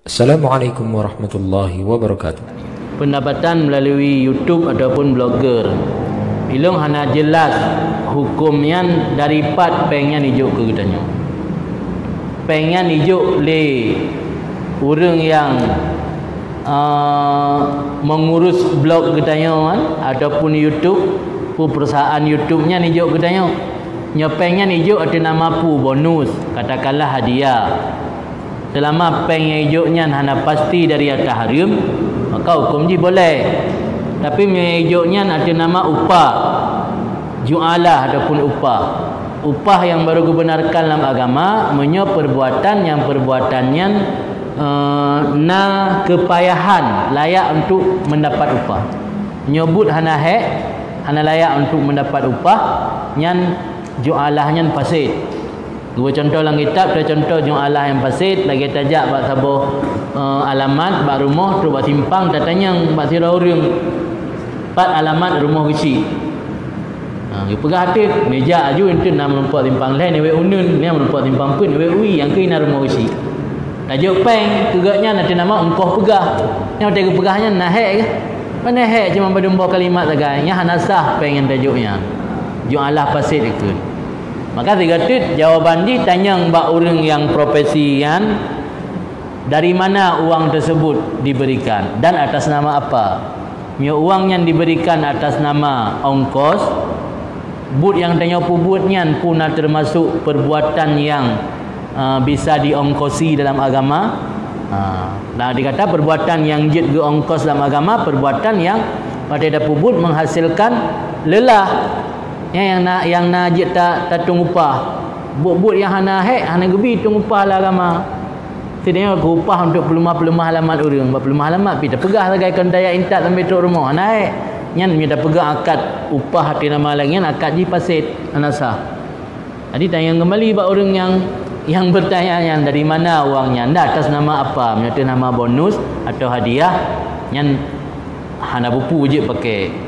Assalamualaikum warahmatullahi wabarakatuh. Pendapatan melalui YouTube ataupun blogger, ilung hana jelas hukumnya daripada pengen hijuk ke katanya. Pengen hijuk le orang yang mengurus blog katanya kan, ataupun YouTube, perusahaan YouTube-nya hijuk katanya. Nya pengen hijuk ada nama pu bonus, katakanlah hadiah. Selama peng yang hijaunya hana pasti dari atas haram, maka hukum ji boleh. Tapi yang hijaunya ada nama upah, jualah ataupun upah. Upah yang baru dibenarkan dalam agama menyo perbuatan yang perbuatannya na kepayahan layak untuk mendapat upah. Nyebut hana hana layak untuk mendapat upah, nyan jualahnya fasid. Dua contoh dalam kitab, dua contoh jualah yang fasid, lagi tajak bak sabuh alamat bak rumah tu bak simpang datanya bak sira urang 4 alamat rumah kecil. Dia pegah hati meja aju itu nak melompat simpang lain we unun, ni melompat simpang pun we ui yang kena rumah kecil. Tajuk peng tegaknya nanti nama engkau pegah. Yang tajuk pegahnya nahek ke? Mana hek cuma berdumba kalimat saja. Nya hanasah pengen tajuknya. Jualah fasid itu. Maka dikata jawaban ditanya mbak orang yang profesian, dari mana uang tersebut diberikan dan atas nama apa. Uang yang diberikan atas nama ongkos, but yang tanya pubutnya pun termasuk perbuatan yang bisa diongkosi dalam agama. Nah dikata perbuatan yang jid ongkos dalam agama, perbuatan yang pada pubut menghasilkan lelah. Yang najis tak tung upah. But yang hana gebi tung upah lah agama. Setidaknya aku upah untuk pelumah halamat orang. Pelumah halamat pi pegah sebagai kendaya intat sampai tok rumah. Naik. Nyan mi dah pegah akad upah hati nama lagi akad ji fasid anasah. Jadi tanya kembali bak orang yang bertanya yang dari mana uangnya? Anda atas nama apa? Menyata nama bonus atau hadiah? Nyan hana bupu je pakai.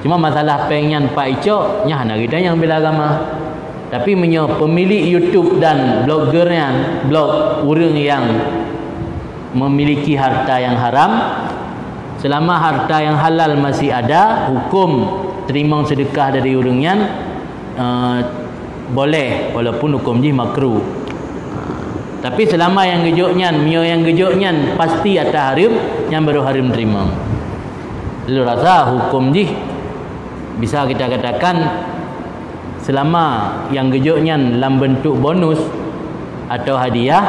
Cuma masalah pengen Pak Icok nya hana kita yang bela agama. Tapi menyo pemilik YouTube dan bloggernya, blog orang yang memiliki harta yang haram, selama harta yang halal masih ada, hukum terima sedekah dari orangnya boleh walaupun hukum ji makruh. Tapi selama yang gejoknya, mio yang gejoknya pasti atas haram, yang baru haram terima. Lalu rasa hukum ji bisa kita katakan selama yang gejoknya dalam bentuk bonus atau hadiah,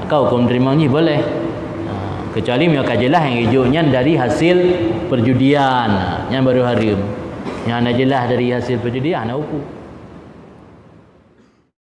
maka hukum terima ni boleh. Kecuali mereka jelas yang gejoknya dari hasil perjudian, yang baru haram. Yang jelas dari hasil perjudian, hukum.